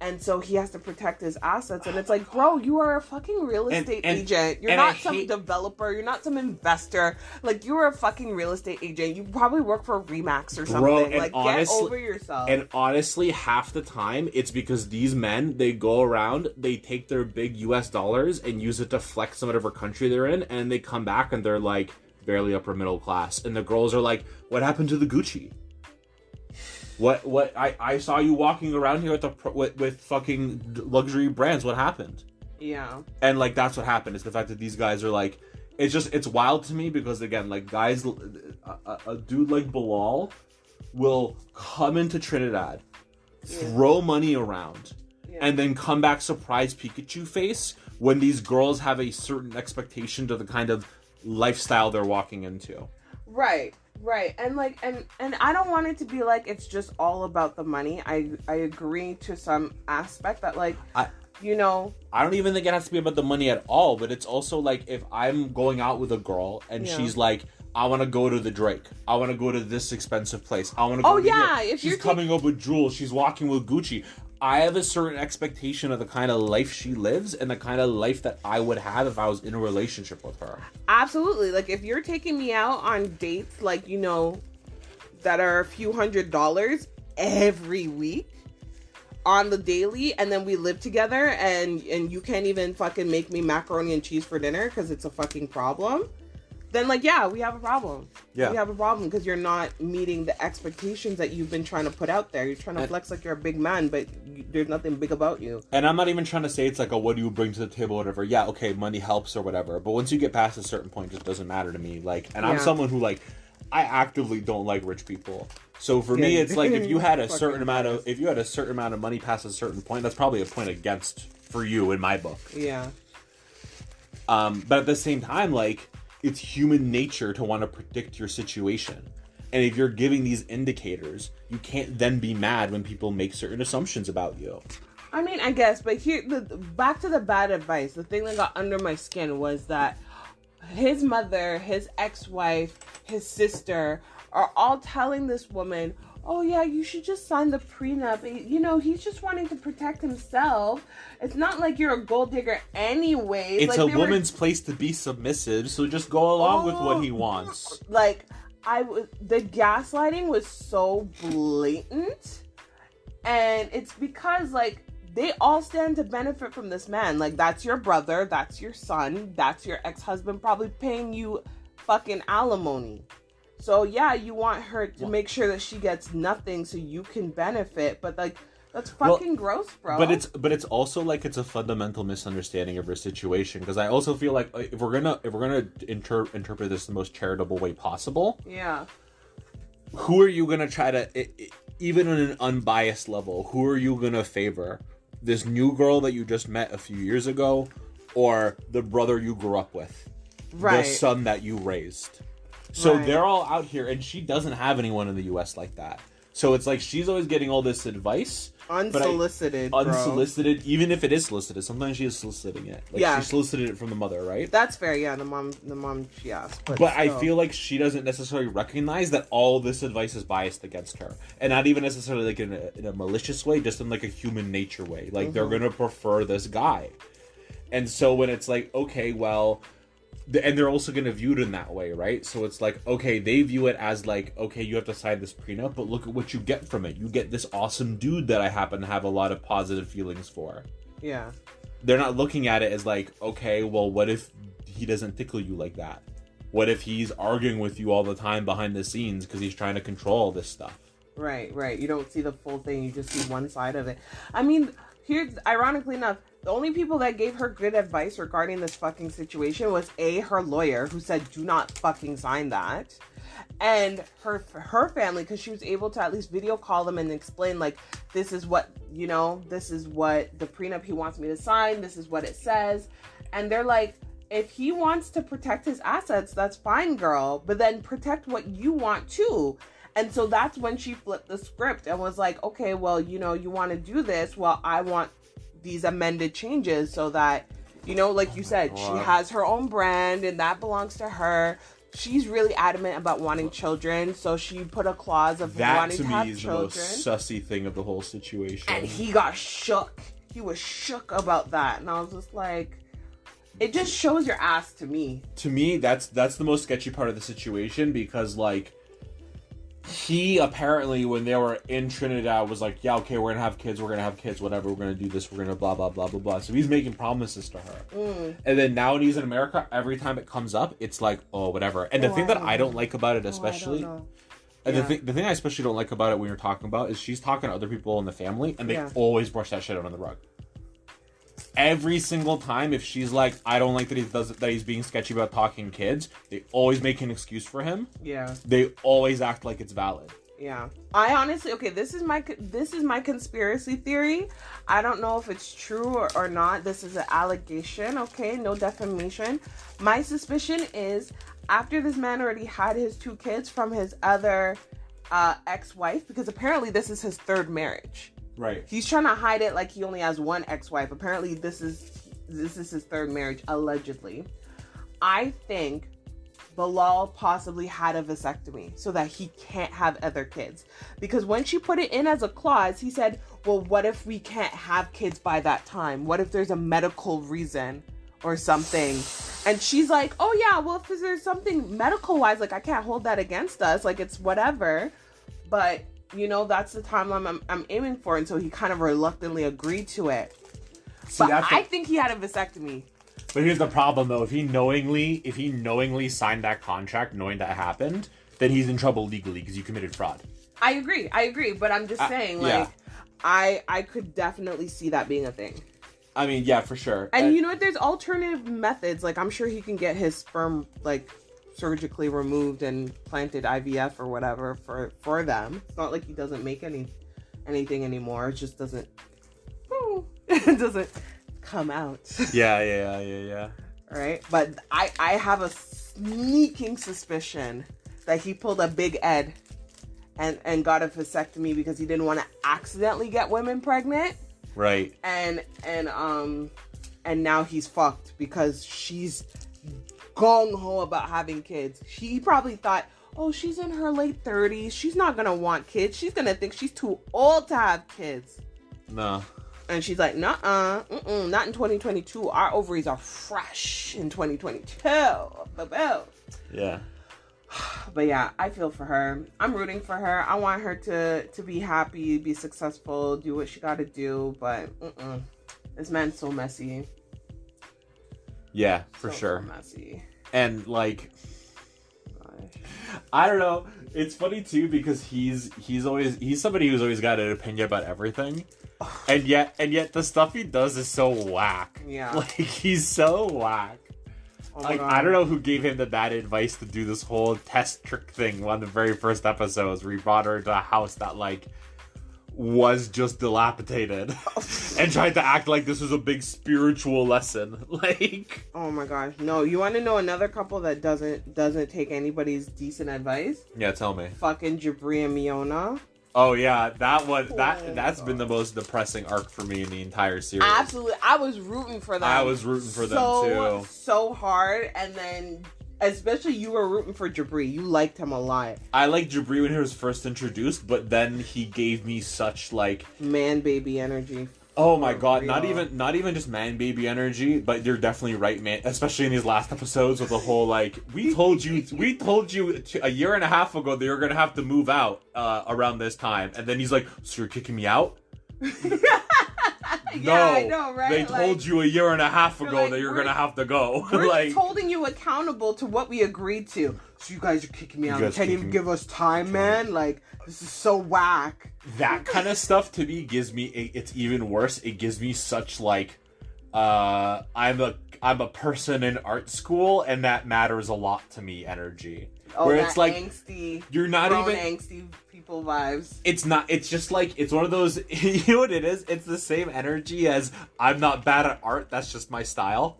Speaker 1: And so he has to protect his assets. And it's like, bro, you are a fucking real estate agent. You're not some developer. You're not some investor. Like, you're a fucking real estate agent. You probably work for Remax or something.
Speaker 2: Bro,
Speaker 1: like, get over yourself.
Speaker 2: And honestly, half the time, it's because these men, they go around, they take their big US dollars and use it to flex on whatever country they're in. And they come back and they're, like, barely upper middle class. And the girls are like, what happened to the Gucci? What I saw you walking around here with fucking luxury brands. What happened?
Speaker 1: Yeah.
Speaker 2: And, like, that's what happened. It's the fact that these guys are like, it's wild to me because, again, like, guys, a dude like Bilal will come into Trinidad, throw money around, and then come back surprise Pikachu face when these girls have a certain expectation to the kind of lifestyle they're walking into.
Speaker 1: Right. And like and I don't want it to be like it's just all about the money. I agree to some aspect that, like, you know,
Speaker 2: I don't even think it has to be about the money at all, but it's also like if I'm going out with a girl and she's like, I want to go to the Drake. I want to go to this expensive place. I want to go here. She's coming up with jewels. She's walking with Gucci. I have a certain expectation of the kind of life she lives and the kind of life that I would have if I was in a relationship with her.
Speaker 1: Absolutely. Like, if you're taking me out on dates, like, you know, that are a few $100s every week on the daily, and then we live together and you can't even fucking make me macaroni and cheese for dinner because it's a fucking problem, then, like, yeah, we have a problem. Yeah. We have a problem because you're not meeting the expectations that you've been trying to put out there. You're trying to flex like you're a big man, but there's nothing big about you.
Speaker 2: And I'm not even trying to say it's like, what do you bring to the table or whatever. Yeah, okay, money helps or whatever. But once you get past a certain point, it just doesn't matter to me. Like, and I'm someone who, like, I actively don't like rich people. So for me, it's like if you had a certain amount of money past a certain point, that's probably a point against for you in my book.
Speaker 1: Yeah.
Speaker 2: But at the same time, like, it's human nature to want to predict your situation. And if you're giving these indicators, you can't then be mad when people make certain assumptions about you.
Speaker 1: I mean, I guess, but here, back to the bad advice. The thing that got under my skin was that his mother, his ex-wife, his sister are all telling this woman, oh yeah, you should just sign the prenup. You know, he's just wanting to protect himself. It's not like you're a gold digger anyway.
Speaker 2: It's like, a woman's place to be submissive, so just go along with what he wants.
Speaker 1: Like, the gaslighting was so blatant. And it's because, like, they all stand to benefit from this man. Like, that's your brother, that's your son, that's your ex-husband probably paying you fucking alimony. So yeah, you want her to make sure that she gets nothing so you can benefit, but, like, that's fucking gross, bro.
Speaker 2: But it's also like it's a fundamental misunderstanding of her situation, because I also feel like if we're gonna interpret this the most charitable way possible, who are you gonna try to, even on an unbiased level, who are you gonna favor? this new girl that you just met a few years ago, or the brother you grew up with, the son that you raised. So they're all out here, and she doesn't have anyone in the U.S. like that. So it's like she's always getting all this advice.
Speaker 1: Unsolicited,
Speaker 2: Unsolicited, even if it is solicited. Sometimes she is soliciting it. Like, she solicited it from the mother, right?
Speaker 1: That's fair, yeah. The mom she asked. But
Speaker 2: I feel like she doesn't necessarily recognize that all this advice is biased against her. And not even necessarily like in a malicious way, just in like a human nature way. Like, they're going to prefer this guy. And so when it's like, okay, well... And they're also going to view it in that way, right? So it's like, okay, they view it as like, okay, you have to sign this prenup, but look at what you get from it. You get this awesome dude that I happen to have a lot of positive feelings for.
Speaker 1: Yeah.
Speaker 2: They're not looking at it as like, okay, well, what if he doesn't tickle you like that? What if he's arguing with you all the time behind the scenes because he's trying to control all this stuff?
Speaker 1: Right. You don't see the full thing. You just see one side of it. I mean, here's, ironically enough, the only people that gave her good advice regarding this fucking situation was her lawyer, who said, do not fucking sign that. And her family, because she was able to at least video call them and explain, like, this is what, this is what the prenup he wants me to sign. This is what it says. And they're like, if he wants to protect his assets, that's fine, girl. But then protect what you want too. And so that's when she flipped the script and was like, okay, well, you want to do this. Well, I want these amended changes so that, like you said, she has her own brand and that belongs to her. She's really adamant about wanting children, so she put a clause of wanting to have children. That, to me, is the most
Speaker 2: sussy thing of the whole situation.
Speaker 1: And he got shook. He was shook about that. And I was just like, it just shows your ass to me.
Speaker 2: To me, that's the most sketchy part of the situation, because, like, he apparently, when they were in Trinidad, was like, yeah, okay, we're gonna have kids, whatever, we're gonna do this, we're gonna blah, blah, blah, blah, blah. So he's making promises to her. And then now when he's in America, every time it comes up, it's like, oh, whatever. And the thing that I don't like about it, especially, and the thing I especially don't like about it when you're talking about, is she's talking to other people in the family, and they always brush that shit out on the rug. Every single time, if she's like, I don't like that he's being sketchy about talking kids, they always make an excuse for him.
Speaker 1: Yeah.
Speaker 2: They always act like it's valid.
Speaker 1: Yeah. I honestly, okay, this is my conspiracy theory. I don't know if it's true or not. This is an allegation, okay? No defamation. My suspicion is, after this man already had his 2 kids from his other ex-wife, because apparently this is his 3rd marriage.
Speaker 2: Right.
Speaker 1: He's trying to hide it like he only has 1 ex-wife. Apparently this is his 3rd marriage, allegedly. I think Bilal possibly had a vasectomy so that he can't have other kids. Because when she put it in as a clause, he said, well, what if we can't have kids by that time? What if there's a medical reason or something? And she's like, oh yeah, well, if there's something medical-wise, like, I can't hold that against us. Like, it's whatever. But... that's the timeline I'm aiming for. And so he kind of reluctantly agreed to it. But I think he had a vasectomy.
Speaker 2: But here's the problem, though. If he knowingly signed that contract knowing that happened, then he's in trouble legally because you committed fraud.
Speaker 1: I agree. But I'm just saying, like, I could definitely see that being a thing.
Speaker 2: I mean, yeah, for sure.
Speaker 1: And you know what? There's alternative methods. Like, I'm sure he can get his sperm, like, surgically removed and planted IVF or whatever for them. It's not like he doesn't make anything anymore. It just doesn't come out.
Speaker 2: Yeah.
Speaker 1: Right? But I have a sneaking suspicion that he pulled a Big Ed and got a vasectomy because he didn't want to accidentally get women pregnant.
Speaker 2: Right.
Speaker 1: And now he's fucked because she's gung-ho about having kids. She probably thought, oh, she's in her late 30s. She's not going to want kids. She's going to think she's too old to have kids.
Speaker 2: No.
Speaker 1: And she's like, not in 2022. Our ovaries are fresh in 2022.
Speaker 2: Yeah.
Speaker 1: But yeah, I feel for her. I'm rooting for her. I want her to be happy, be successful, do what she got to do. But this man's so messy.
Speaker 2: Yeah, for sure.
Speaker 1: So messy.
Speaker 2: And like, I don't know. It's funny too because he's somebody who's always got an opinion about everything, and yet the stuff he does is so whack.
Speaker 1: Yeah,
Speaker 2: like he's so whack. Oh like I don't know who gave him the bad advice to do this whole test trick thing. One of the very first episodes where he brought her into a house that like was just dilapidated, and tried to act like this was a big spiritual lesson. Like,
Speaker 1: oh my gosh, no! You want to know another couple that doesn't take anybody's decent advice?
Speaker 2: Yeah, tell me.
Speaker 1: Fucking Jabri and Miona.
Speaker 2: Oh yeah, that's been the most depressing arc for me in the entire series.
Speaker 1: Absolutely, I was rooting for them.
Speaker 2: I was rooting for them too,
Speaker 1: so hard, and then especially you were rooting for Jabri. You liked him a lot.
Speaker 2: I liked Jabri when he was first introduced, but then he gave me such like
Speaker 1: man baby energy.
Speaker 2: Oh my god, not even just man baby energy, but you're definitely right, man. Especially in these last episodes with the whole like, we told you a year and a half ago that you're gonna have to move out around this time, and then he's like, so you're kicking me out?
Speaker 1: No, yeah, I know, right?
Speaker 2: They told you a year and a half ago that you're gonna have to go.
Speaker 1: We're
Speaker 2: like,
Speaker 1: just holding you accountable to what we agreed to. So you guys are kicking me out. You can't even give us time, man. Like, this is so whack.
Speaker 2: That kind of stuff to me gives me it's even worse. It gives me such like I'm a person in art school and that matters a lot to me energy.
Speaker 1: Oh, where it's like angsty,
Speaker 2: you're not even
Speaker 1: angsty people vibes.
Speaker 2: It's not. It's just like it's one of those. You know what it is? It's the same energy as I'm not bad at art. That's just my style.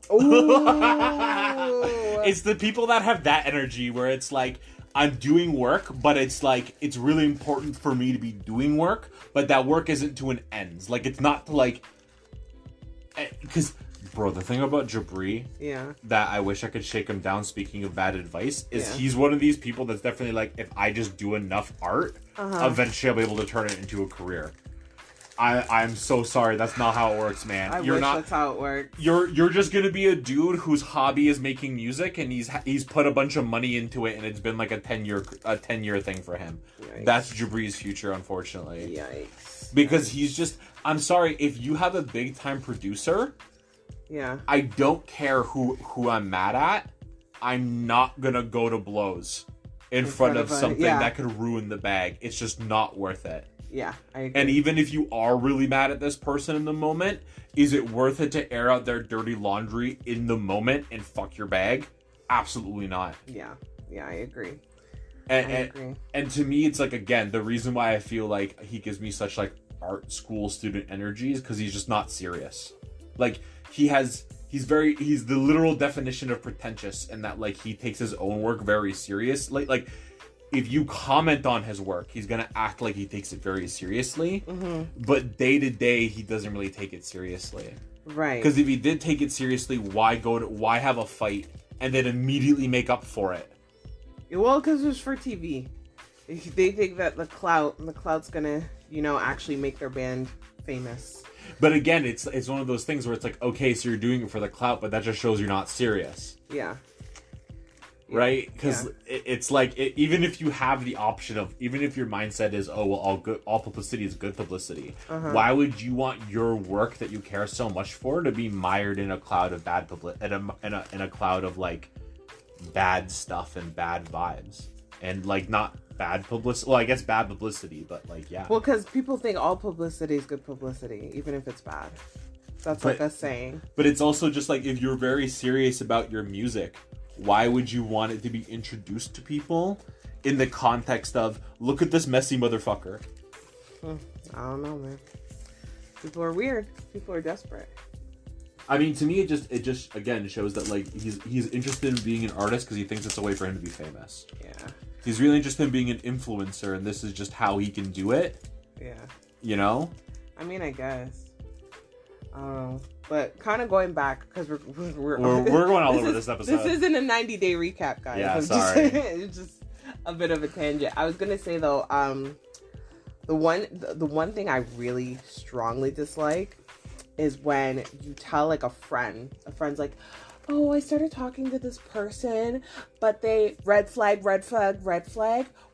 Speaker 2: It's the people that have that energy where it's like I'm doing work, but it's like it's really important for me to be doing work, but that work isn't to an end. Like it's not to like because. Bro, the thing about Jabri that I wish I could shake him down, speaking of bad advice, is he's one of these people that's definitely like, if I just do enough art, eventually I'll be able to turn it into a career. I'm so sorry, that's not how it works, man.
Speaker 1: I wish that's how it works.
Speaker 2: You're just gonna be a dude whose hobby is making music, and he's put a bunch of money into it, and it's been like a 10-year thing for him. Yikes. That's Jabri's future, unfortunately.
Speaker 1: Yikes.
Speaker 2: Because he's just, I'm sorry, if you have a big time producer...
Speaker 1: Yeah.
Speaker 2: I don't care who I'm mad at. I'm not gonna go to blows in front of something that could ruin the bag. It's just not worth it.
Speaker 1: Yeah, I agree.
Speaker 2: And even if you are really mad at this person in the moment, is it worth it to air out their dirty laundry in the moment and fuck your bag? Absolutely not.
Speaker 1: Yeah, I agree.
Speaker 2: And to me, it's like, again, the reason why I feel like he gives me such like art school student energy is because he's just not serious. Like, he's the literal definition of pretentious in that like he takes his own work very serious. Like if you comment on his work, he's gonna act like he takes it very seriously. But day to day, he doesn't really take it seriously.
Speaker 1: Right.
Speaker 2: Because if he did take it seriously, why have a fight and then immediately make up for it?
Speaker 1: Well, because it was for TV. They think that the clout's gonna, actually make their band famous.
Speaker 2: But again, it's one of those things where it's like, okay, so you're doing it for the clout, but that just shows you're not serious.
Speaker 1: Yeah.
Speaker 2: Right? Because it's like, even if you have the option of, even if your mindset is, oh, well, all publicity is good publicity, why would you want your work that you care so much for to be mired in a cloud of bad in a cloud of like bad stuff and bad vibes? And like not bad publicity. Well, I guess bad publicity, but like, yeah.
Speaker 1: Well, because people think all publicity is good publicity, even if it's bad. That's like a saying. But
Speaker 2: it's also just like, if you're very serious about your music, why would you want it to be introduced to people in the context of, look at this messy motherfucker?
Speaker 1: I don't know, man. People are weird. People are desperate.
Speaker 2: I mean, to me, it just again shows that like he's interested in being an artist because he thinks it's a way for him to be famous.
Speaker 1: Yeah.
Speaker 2: He's really interested in being an influencer, and this is just how he can do it.
Speaker 1: Yeah. I mean, I guess. But kind of going back, because we're
Speaker 2: going all over this episode.
Speaker 1: This isn't a 90-day recap, guys.
Speaker 2: Yeah, sorry.
Speaker 1: It's just a bit of a tangent. I was gonna say though, the one thing I really strongly dislike is when you tell like a friend's like, oh, I started talking to this person, but they red flag.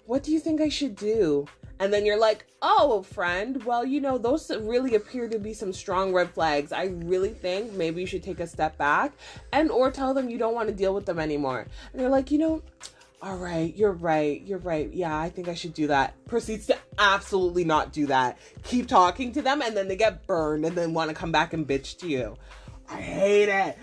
Speaker 1: What do you think I should do? And then you're like, oh, friend, well, those really appear to be some strong red flags. I really think maybe you should take a step back or tell them you don't want to deal with them anymore. And they're like, all right, you're right. Yeah, I think I should do that. Proceeds to absolutely not do that. Keep talking to them, and then they get burned and then want to come back and bitch to you. I hate it.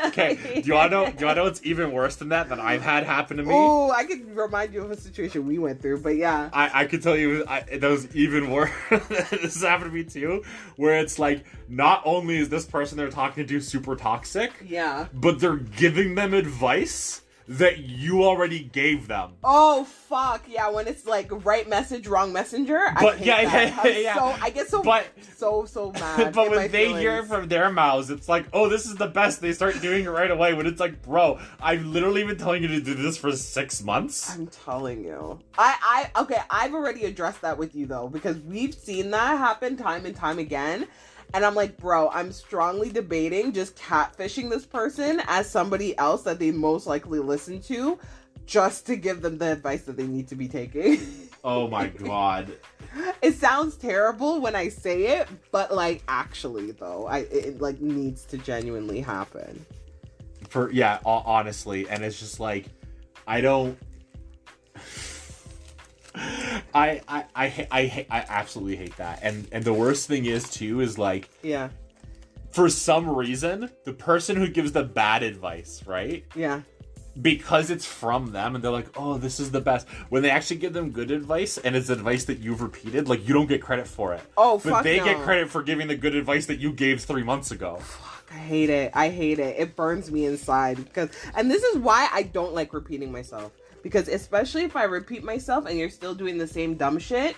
Speaker 2: Okay, do you want to know what's even worse than that I've had happen to me?
Speaker 1: Oh, I could remind you of a situation we went through, but yeah.
Speaker 2: I could tell you that was even worse. This happened to me too, where it's like, not only is this person they're talking to super toxic,
Speaker 1: yeah,
Speaker 2: but they're giving them advice that you already gave them.
Speaker 1: Oh fuck yeah! When it's like right message, wrong messenger.
Speaker 2: But
Speaker 1: I get so mad.
Speaker 2: But when they hear it from their mouths, it's like, oh, this is the best. They start doing it right away. When it's like, bro, I've literally been telling you to do this for 6 months.
Speaker 1: I'm telling you. Okay, I've already addressed that with you though, because we've seen that happen time and time again. And I'm like, bro, I'm strongly debating just catfishing this person as somebody else that they most likely listen to, just to give them the advice that they need to be taking.
Speaker 2: Oh my god.
Speaker 1: It sounds terrible when I say it, but like actually though, it like needs to genuinely happen.
Speaker 2: Honestly, and it's just like, I don't. I absolutely hate that. And the worst thing is too is like,
Speaker 1: yeah,
Speaker 2: for some reason the person who gives the bad advice, right?
Speaker 1: Yeah.
Speaker 2: Because it's from them and they're like, oh, this is the best. When they actually give them good advice and it's advice that you've repeated, like, you don't get credit for it.
Speaker 1: Oh,
Speaker 2: but they get credit for giving the good advice that you gave 3 months ago.
Speaker 1: Fuck, I hate it. It burns me inside and this is why I don't like repeating myself. Because especially if I repeat myself and you're still doing the same dumb shit,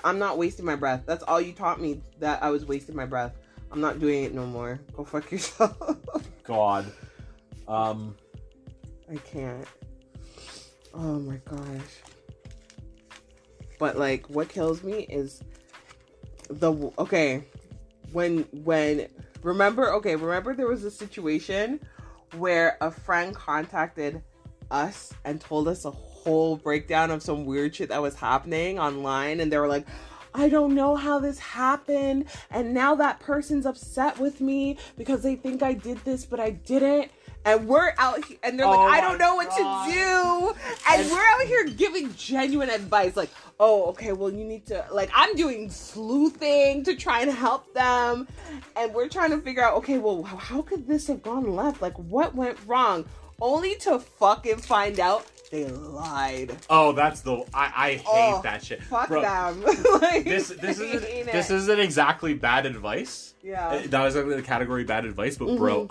Speaker 1: I'm not wasting my breath. That's all you taught me, that I was wasting my breath. I'm not doing it no more. Go fuck yourself.
Speaker 2: God.
Speaker 1: I can't. Oh my gosh. But like, what kills me is remember there was a situation where a friend contacted us and told us a whole breakdown of some weird shit that was happening online, and they were like, I don't know how this happened, and now that person's upset with me because they think I did this but I didn't, and we're out here, and they're like, I don't know what to do, and we're out here giving genuine advice like, oh, okay, well, you need to, like, I'm doing sleuthing to try and help them, and we're trying to figure out, okay, well, how could this have gone left, like, what went wrong? Only to fucking find out they lied.
Speaker 2: Oh, that's I hate that shit.
Speaker 1: Fuck
Speaker 2: bro,
Speaker 1: them. Like, this
Speaker 2: isn't exactly bad advice.
Speaker 1: Yeah.
Speaker 2: That was exactly the category bad advice, but bro,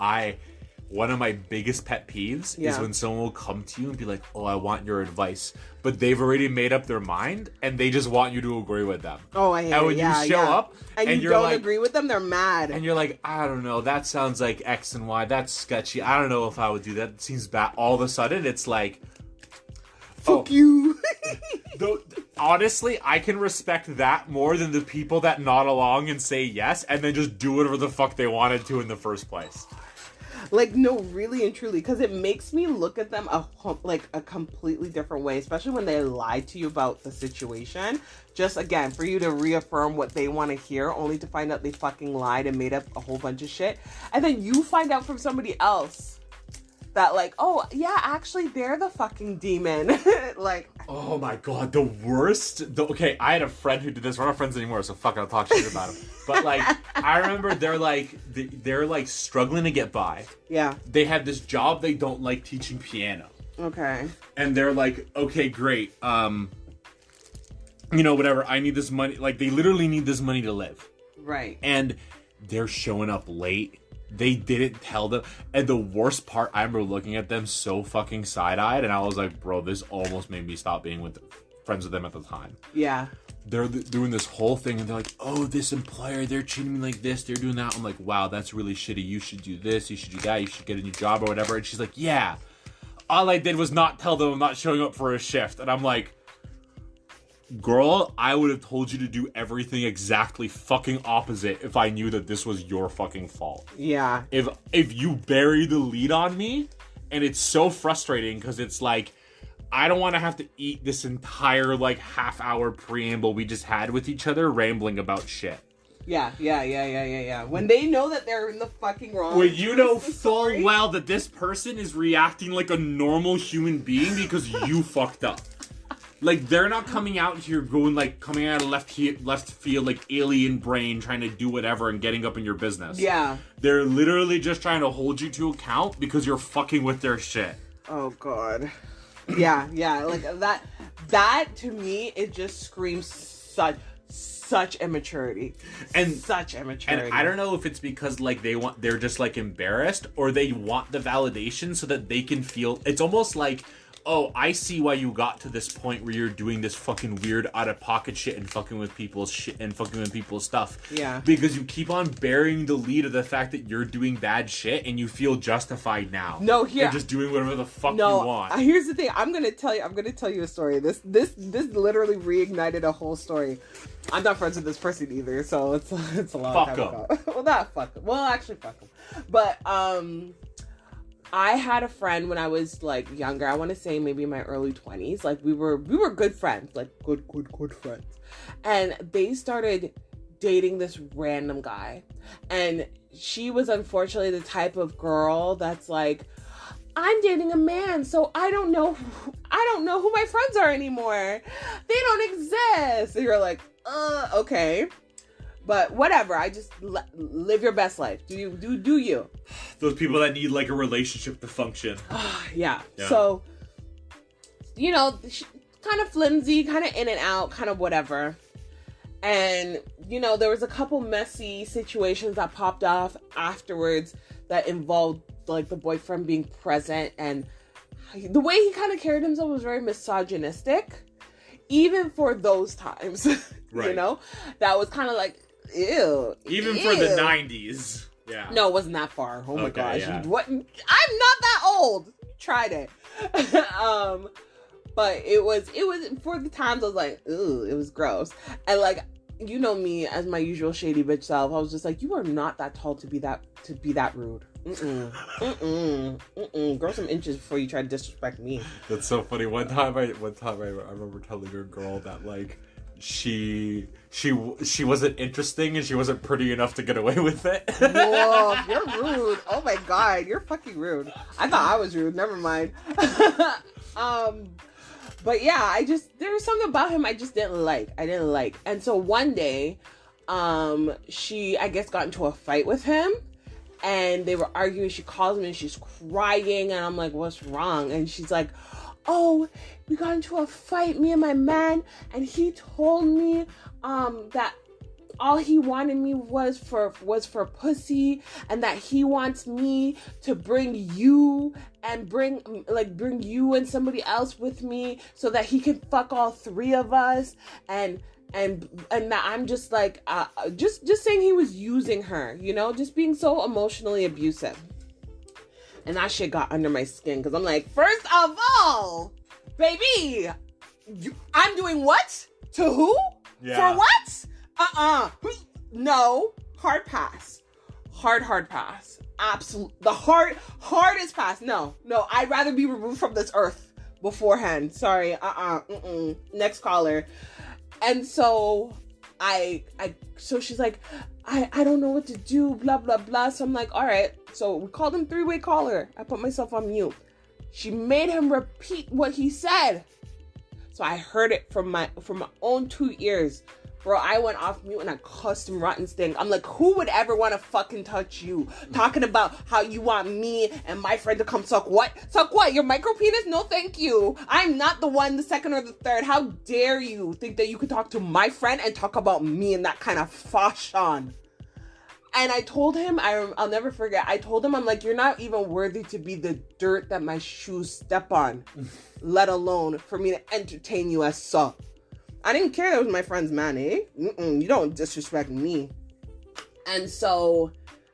Speaker 2: one of my biggest pet peeves is when someone will come to you and be like, oh, I want your advice. But they've already made up their mind and they just want you to agree with them.
Speaker 1: Oh, I hate it.
Speaker 2: And when you show up
Speaker 1: and you don't agree with them, they're mad.
Speaker 2: And you're like, I don't know, that sounds like X and Y. That's sketchy. I don't know if I would do that. It seems bad. All of a sudden, it's like,
Speaker 1: fuck you.
Speaker 2: Honestly, I can respect that more than the people that nod along and say yes and then just do whatever the fuck they wanted to in the first place.
Speaker 1: Like, no, really and truly, because it makes me look at them a completely different way, especially when they lie to you about the situation. Just, again, for you to reaffirm what they want to hear, only to find out they fucking lied and made up a whole bunch of shit. And then you find out from somebody else that, like, oh, yeah, actually, they're the fucking demon. Like,
Speaker 2: oh my god, the worst. Okay, I had a friend who did this. We're not friends anymore, so fuck, I'll talk shit about him. But like, I remember they're like struggling to get by.
Speaker 1: Yeah.
Speaker 2: They had this job they don't like, teaching piano.
Speaker 1: Okay.
Speaker 2: And they're like, okay, great. Whatever. I need this money. Like, they literally need this money to live.
Speaker 1: Right.
Speaker 2: And they're showing up late. They didn't tell them. And the worst part, I remember looking at them so fucking side-eyed, and I was like, bro, this almost made me stop being friends with them at the time.
Speaker 1: Yeah.
Speaker 2: They're doing this whole thing, and they're like, oh, this employer, they're treating me like this, they're doing that. I'm like, wow, that's really shitty. You should do this, you should do that, you should get a new job or whatever. And she's like, yeah. All I did was not tell them I'm not showing up for a shift. And I'm like, girl, I would have told you to do everything exactly fucking opposite if I knew that this was your fucking fault.
Speaker 1: Yeah.
Speaker 2: If you bury the lead on me, and it's so frustrating because it's like, I don't want to have to eat this entire like half-hour preamble we just had with each other rambling about shit.
Speaker 1: Yeah. When they know that they're in the fucking wrong.
Speaker 2: When you know full well that this person is reacting like a normal human being because you fucked up. Like, they're not coming out here going, like, coming out of left field, like, alien brain, trying to do whatever and getting up in your business.
Speaker 1: Yeah.
Speaker 2: They're literally just trying to hold you to account because you're fucking with their shit.
Speaker 1: Oh, God. Yeah. Like, that, to me, it just screams such immaturity. Such immaturity.
Speaker 2: And I don't know if it's because, like, they're just, like, embarrassed, or they want the validation so that they can feel... It's almost like... Oh, I see why you got to this point where you're doing this fucking weird out-of-pocket shit and fucking with people's shit and fucking with people's stuff.
Speaker 1: Yeah.
Speaker 2: Because you keep on bearing the lead of the fact that you're doing bad shit and you feel justified now.
Speaker 1: No, here.
Speaker 2: You're just doing whatever the fuck you want.
Speaker 1: Here's the thing. I'm gonna tell you a story. This literally reignited a whole story. I'm not friends with this person either, so it's a long time ago. Well, not fuck him. Well, actually, fuck him. But I had a friend when I was, like, younger. I want to say maybe in my early 20s. Like, we were good friends. Like, good friends. And they started dating this random guy. And she was unfortunately the type of girl that's like, I'm dating a man, so I don't know who my friends are anymore. They don't exist. And you're like, okay. But whatever, I just live your best life. Do you?
Speaker 2: Those people that need, like, a relationship to function.
Speaker 1: Yeah. So, you know, kind of flimsy, kind of in and out, kind of whatever. And, you know, there was a couple messy situations that popped off afterwards that involved, like, the boyfriend being present. And the way he kind of carried himself was very misogynistic. Even for those times,
Speaker 2: right.
Speaker 1: You know? That was kind of like... Ew.
Speaker 2: Even for the 90s. Yeah.
Speaker 1: No, it wasn't that far. Oh my gosh.
Speaker 2: Yeah.
Speaker 1: What? I'm not that old. Tried it. But it was for the times I was like, ooh, it was gross. And, like, you know me as my usual shady bitch self. I was just like, you are not that tall to be that rude. Grow some inches before you try to disrespect me.
Speaker 2: That's so funny. One time I remember telling your girl that, like, she wasn't interesting and she wasn't pretty enough to get away with it.
Speaker 1: Whoa, you're rude. Oh my God, you're fucking rude. I thought I was rude. Never mind. But yeah, there was something about him I just didn't like. And so one day, she, I guess, got into a fight with him. And they were arguing. She calls me and she's crying. And I'm like, what's wrong? And she's like, oh, we got into a fight, me and my man, and he told me that all he wanted me was for pussy, and that he wants me to bring you and bring you and somebody else with me so that he can fuck all three of us, and that I'm just like just saying he was using her, you know, just being so emotionally abusive. And that shit got under my skin because I'm like, first of all, baby, I'm doing what? To who?
Speaker 2: Yeah.
Speaker 1: For what? No. Hard pass. Hard pass. Absolute. The hardest pass. No. I'd rather be removed from this earth beforehand. Sorry. Next caller. And so so she's like, I don't know what to do, blah, blah, blah. So I'm like, all right. So we called him three-way caller. I put myself on mute. She made him repeat what he said. So I heard it from my own 2 ears. Bro, I went off mute and I cussed him rotten stink. I'm like, who would ever want to fucking touch you? Talking about how you want me and my friend to come suck what? Suck what? Your micro penis? No, thank you. I'm not the one, the second or the third. How dare you think that you could talk to my friend and talk about me in that kind of fashion? And I told him, I'll never forget, I told him, I'm like, you're not even worthy to be the dirt that my shoes step on, let alone for me to entertain you as such. I didn't care that was my friend's man, eh? You don't disrespect me. And so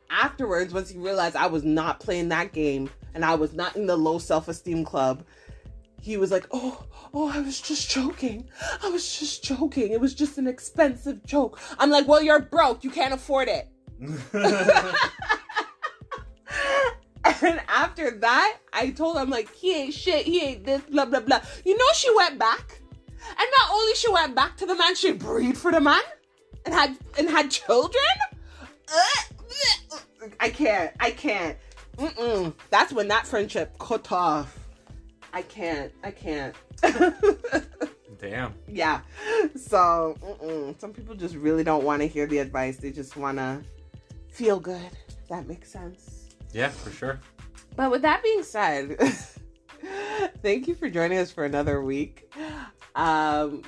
Speaker 1: afterwards, once he realized I was not playing that game and I was not in the low self-esteem club, he was like, oh, I was just joking. It was just an expensive joke. I'm like, well, you're broke. You can't afford it. And after that, I told him, like, he ain't shit. He ain't this, blah, blah, blah. You know, she went back. And not only she went back to the man, she breed for the man and had children. I can't. That's when that friendship cut off. I can't.
Speaker 2: Damn.
Speaker 1: Yeah. So, some people just really don't want to hear the advice. They just want to feel good. If that makes sense.
Speaker 2: Yeah, for sure.
Speaker 1: But with that being said, thank you for joining us for another week.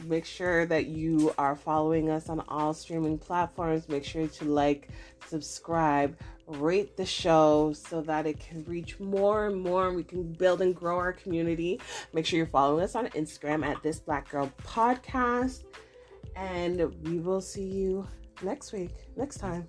Speaker 1: Make sure that you are following us on all streaming platforms. Make sure to like, subscribe, rate the show so that it can reach more and more and we can build and grow our community. Make sure you're following us on Instagram at thisblackgirlpodcast, and we will see you next time.